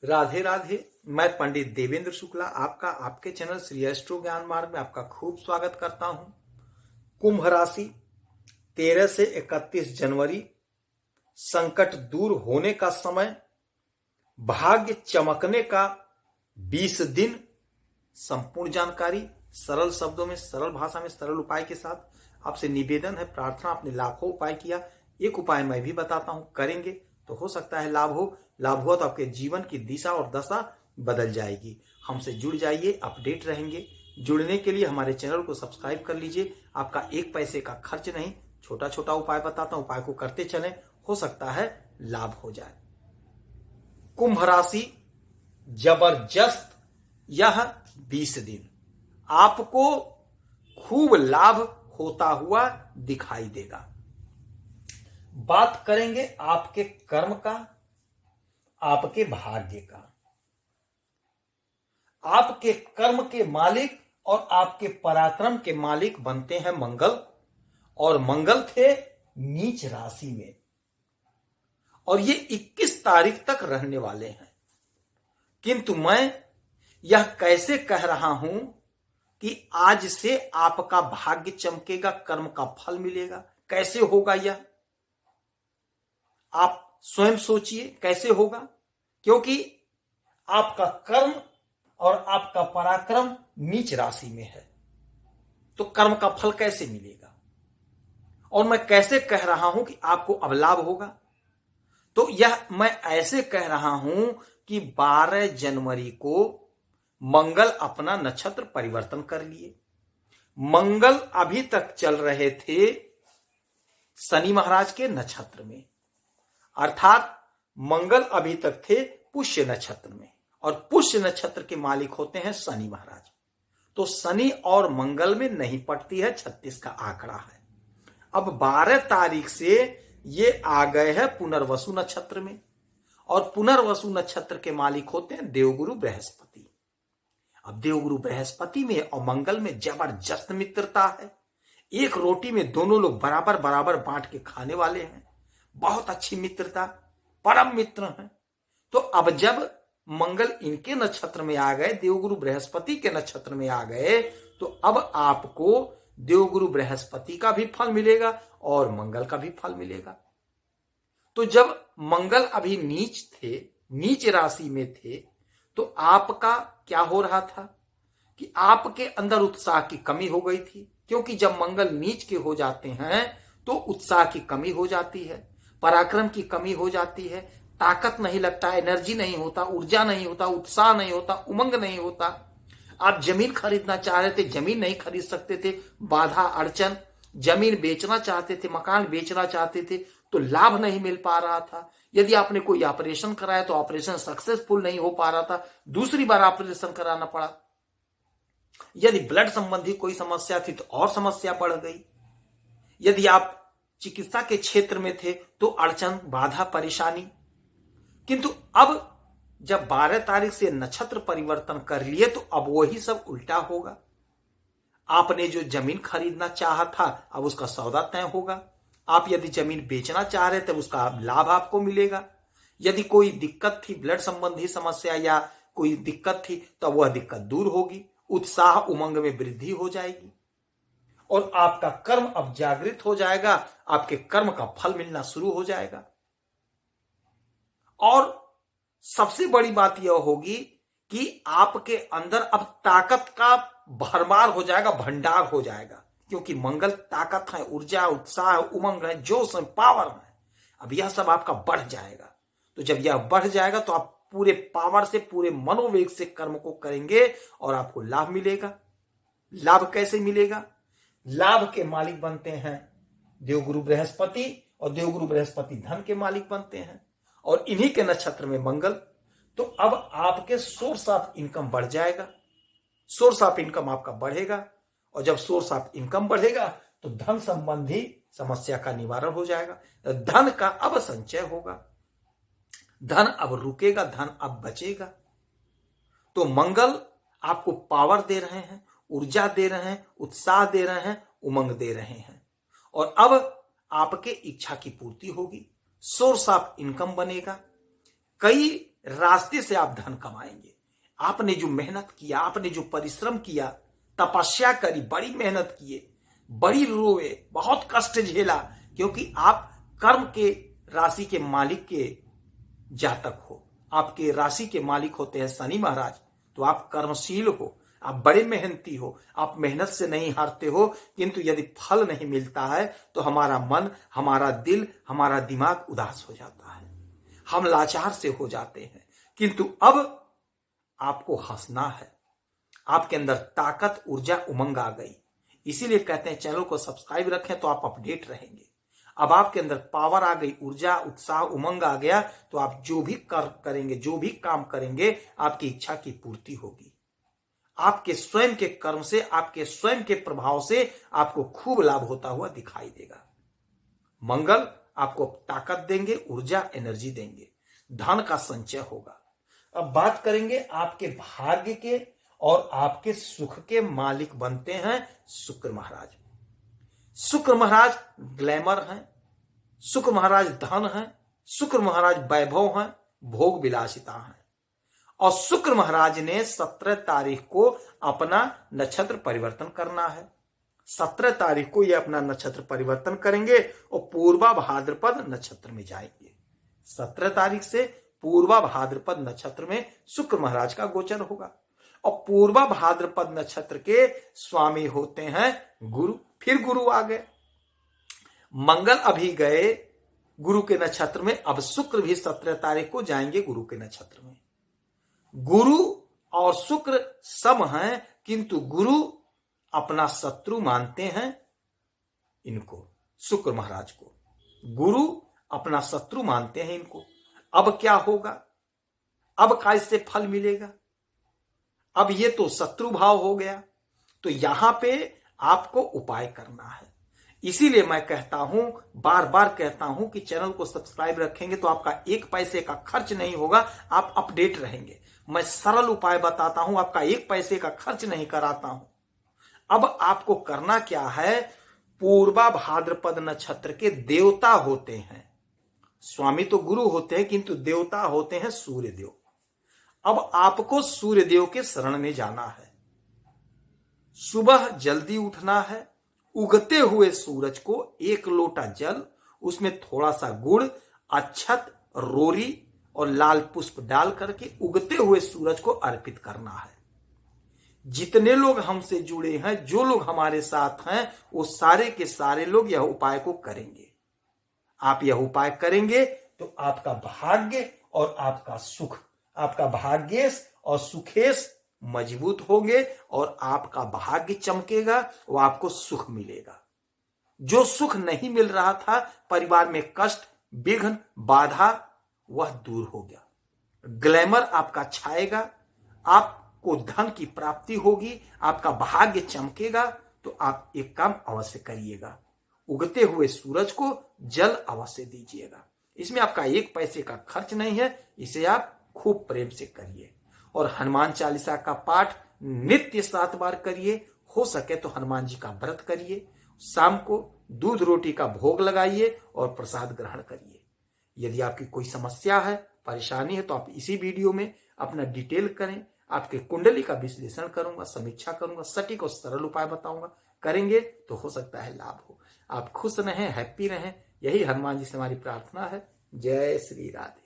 राधे राधे। मैं पंडित देवेंद्र शुक्ला आपका आपके चैनल श्री एस्ट्रो ज्ञान मार्ग में आपका खूब स्वागत करता हूं। कुंभ राशि 13 से 31 जनवरी संकट दूर होने का समय, भाग्य चमकने का 20 दिन। संपूर्ण जानकारी सरल शब्दों में, सरल भाषा में, सरल उपाय के साथ आपसे निवेदन है, प्रार्थना। आपने लाखों उपाय किया, एक उपाय मैं भी बताता हूं, करेंगे तो हो सकता है लाभ हो। लाभ हुआ तो आपके जीवन की दिशा और दशा बदल जाएगी। हमसे जुड़ जाइए, अपडेट रहेंगे। जुड़ने के लिए हमारे चैनल को सब्सक्राइब कर लीजिए। आपका एक पैसे का खर्च नहीं, छोटा छोटा उपाय बताता हूं, उपाय को करते चलें, हो सकता है लाभ हो जाए। कुंभ राशि जबरदस्त यह 20 दिन आपको खूब लाभ होता हुआ दिखाई देगा। बात करेंगे आपके कर्म का, आपके भाग्य का। आपके कर्म के मालिक और आपके पराक्रम के मालिक बनते हैं मंगल, और मंगल थे नीच राशि में, और ये 21 तारीख तक रहने वाले हैं। किंतु मैं यह कैसे कह रहा हूं कि आज से आपका भाग्य चमकेगा, कर्म का फल मिलेगा? कैसे होगा यह आप स्वयं सोचिए, कैसे होगा? क्योंकि आपका कर्म और आपका पराक्रम नीच राशि में है, तो कर्म का फल कैसे मिलेगा? और मैं कैसे कह रहा हूं कि आपको अब लाभ होगा? तो यह मैं ऐसे कह रहा हूं कि 12 जनवरी को मंगल अपना नक्षत्र परिवर्तन कर लिए। मंगल अभी तक चल रहे थे शनि महाराज के नक्षत्र में, अर्थात मंगल अभी तक थे पुष्य नक्षत्र में, और पुष्य नक्षत्र के मालिक होते हैं शनि महाराज। तो शनि और मंगल में नहीं पड़ती है, 36 का आंकड़ा है। अब 12 तारीख से ये आ गए हैं पुनर्वसु नक्षत्र में, और पुनर्वसु नक्षत्र के मालिक होते हैं देवगुरु बृहस्पति। अब देवगुरु बृहस्पति में और मंगल में जबरदस्त मित्रता है। एक रोटी में दोनों लोग बराबर बराबर बांट के खाने वाले हैं। बहुत अच्छी मित्रता, परम मित्र हैं। तो अब जब मंगल इनके नक्षत्र में आ गए, देवगुरु बृहस्पति के नक्षत्र में आ गए, तो अब आपको देवगुरु बृहस्पति का भी फल मिलेगा और मंगल का भी फल मिलेगा। तो जब मंगल अभी नीच थे, नीच राशि में थे, तो आपका क्या हो रहा था कि आपके अंदर उत्साह की कमी हो गई थी। क्योंकि जब मंगल नीच के हो जाते हैं तो उत्साह की कमी हो जाती है, पराक्रम की कमी हो जाती है, ताकत नहीं लगता, एनर्जी नहीं होता, ऊर्जा नहीं होता, उत्साह नहीं होता, उमंग नहीं होता। आप जमीन खरीदना चाह रहे थे, जमीन नहीं खरीद सकते थे, बाधा अड़चन। जमीन बेचना चाहते थे, मकान बेचना चाहते थे, तो लाभ नहीं मिल पा रहा था। यदि आपने कोई ऑपरेशन कराया तो ऑपरेशन सक्सेसफुल नहीं हो पा रहा था, दूसरी बार ऑपरेशन कराना पड़ा। यदि ब्लड संबंधी कोई समस्या थी तो और समस्या बढ़ गई। यदि आप चिकित्सा के क्षेत्र में थे तो अड़चन, बाधा, परेशानी। किंतु अब जब 12 तारीख से नक्षत्र परिवर्तन कर लिए तो अब वही सब उल्टा होगा। आपने जो जमीन खरीदना चाहा था, अब उसका सौदा तय होगा। आप यदि जमीन बेचना चाह रहे थे, उसका लाभ आपको मिलेगा। यदि कोई दिक्कत थी, ब्लड संबंधी समस्या या कोई दिक्कत थी, तो वह दिक्कत दूर होगी। उत्साह, उमंग में वृद्धि हो जाएगी, और आपका कर्म अब जागृत हो जाएगा। आपके कर्म का फल मिलना शुरू हो जाएगा। और सबसे बड़ी बात यह होगी कि आपके अंदर अब ताकत का भरमार हो जाएगा, भंडार हो जाएगा। क्योंकि मंगल ताकत है, ऊर्जा, उत्साह, उमंग है, जोश है, पावर है। अब यह सब आपका बढ़ जाएगा। तो जब यह बढ़ जाएगा तो आप पूरे पावर से, पूरे मनोवेग से कर्म को करेंगे और आपको लाभ मिलेगा। लाभ कैसे मिलेगा? लाभ के मालिक बनते हैं देवगुरु बृहस्पति, और देवगुरु बृहस्पति धन के मालिक बनते हैं, और इन्हीं के नक्षत्र में मंगल। तो अब आपके सोर्स ऑफ इनकम बढ़ जाएगा। सोर्स ऑफ इनकम आपका बढ़ेगा, और जब सोर्स ऑफ इनकम बढ़ेगा तो धन संबंधी समस्या का निवारण हो जाएगा। धन का अब संचय होगा, धन अब रुकेगा, धन अब बचेगा। तो मंगल आपको पावर दे रहे हैं, ऊर्जा दे रहे हैं, उत्साह दे रहे हैं, उमंग दे रहे हैं, और अब आपके इच्छा की पूर्ति होगी, सोर्स ऑफ इनकम बनेगा। कई रास्ते से आप धन कमाएंगे। आपने जो मेहनत किया, आपने जो परिश्रम किया, तपस्या करी, बड़ी मेहनत किए, बड़ी रोए, बहुत कष्ट झेला, क्योंकि आप कर्म के राशि के मालिक के जातक हो। आपके राशि के मालिक होते हैं शनि महाराज। तो आप कर्मशील हो, आप बड़े मेहनती हो, आप मेहनत से नहीं हारते हो। किंतु यदि फल नहीं मिलता है तो हमारा मन, हमारा दिल, हमारा दिमाग उदास हो जाता है, हम लाचार से हो जाते हैं। किंतु अब आपको हंसना है, आपके अंदर ताकत, ऊर्जा, उमंग आ गई। इसीलिए कहते हैं चैनल को सब्सक्राइब रखें तो आप अपडेट रहेंगे। अब आपके अंदर पावर आ गई, ऊर्जा, उत्साह, उमंग आ गया, तो आप जो भी करेंगे, जो भी काम करेंगे, आपकी इच्छा की पूर्ति होगी। आपके स्वयं के कर्म से, आपके स्वयं के प्रभाव से आपको खूब लाभ होता हुआ दिखाई देगा। मंगल आपको ताकत देंगे, ऊर्जा, एनर्जी देंगे, धन का संचय होगा। अब बात करेंगे आपके भाग्य के और आपके सुख के मालिक बनते हैं शुक्र महाराज। शुक्र महाराज ग्लैमर हैं, शुक्र महाराज धन हैं, शुक्र महाराज वैभव हैं, भोग विलासिता हैं। और शुक्र महाराज ने 17 तारीख को अपना नक्षत्र परिवर्तन करना है। 17 तारीख को ये अपना नक्षत्र परिवर्तन करेंगे और पूर्वा भाद्रपद नक्षत्र में जाएंगे। 17 तारीख से पूर्वा भाद्रपद नक्षत्र में शुक्र महाराज का गोचर होगा। और पूर्वा भाद्रपद नक्षत्र के स्वामी होते हैं गुरु। फिर गुरु आ गए, मंगल अभी गए गुरु के नक्षत्र में, अब शुक्र भी 17 तारीख को जाएंगे गुरु के नक्षत्र में। गुरु और शुक्र सम हैं, किंतु गुरु अपना शत्रु मानते हैं इनको, शुक्र महाराज को। गुरु अपना शत्रु मानते हैं इनको। अब क्या होगा? अब का इससे फल मिलेगा? अब ये तो शत्रु भाव हो गया, तो यहां पे आपको उपाय करना है। इसीलिए मैं कहता हूं, बार बार कहता हूं कि चैनल को सब्सक्राइब रखेंगे तो आपका 1 पैसे का खर्च नहीं होगा, आप अपडेट रहेंगे। मैं सरल उपाय बताता हूं, आपका 1 पैसे का खर्च नहीं कराता हूं। अब आपको करना क्या है? पूर्वा भाद्रपद नक्षत्र के देवता होते हैं, स्वामी तो गुरु होते हैं, किंतु देवता होते हैं सूर्य देव। अब आपको सूर्य देव के शरण में जाना है। सुबह जल्दी उठना है, उगते हुए सूरज को 1 लोटा जल, उसमें थोड़ा सा गुड़, अक्षत, रोरी और लाल पुष्प डाल करके उगते हुए सूरज को अर्पित करना है। जितने लोग हमसे जुड़े हैं, जो लोग हमारे साथ हैं, वो सारे के सारे लोग यह उपाय को करेंगे। आप यह उपाय करेंगे तो आपका भाग्य और आपका सुख, आपका भाग्येश और सुखेश मजबूत होंगे और आपका भाग्य चमकेगा, वो आपको सुख मिलेगा। जो सुख नहीं मिल रहा था, परिवार में कष्ट, विघ्न, बाधा, वह दूर हो गया। ग्लैमर आपका छाएगा, आपको धन की प्राप्ति होगी, आपका भाग्य चमकेगा। तो आप एक काम अवश्य करिएगा, उगते हुए सूरज को जल अवश्य दीजिएगा। इसमें आपका 1 पैसे का खर्च नहीं है, इसे आप खूब प्रेम से करिए। और हनुमान चालीसा का पाठ नित्य 7 बार करिए। हो सके तो हनुमान जी का व्रत करिए। शाम को दूध रोटी का भोग लगाइए और प्रसाद ग्रहण करिए। यदि आपकी कोई समस्या है, परेशानी है, तो आप इसी वीडियो में अपना डिटेल करें। आपके कुंडली का विश्लेषण करूंगा, समीक्षा करूंगा, सटीक और सरल उपाय बताऊंगा। करेंगे तो हो सकता है लाभ हो। आप खुश रहें, हैप्पी रहें, यही हनुमान जी से हमारी प्रार्थना है। जय श्री राधे।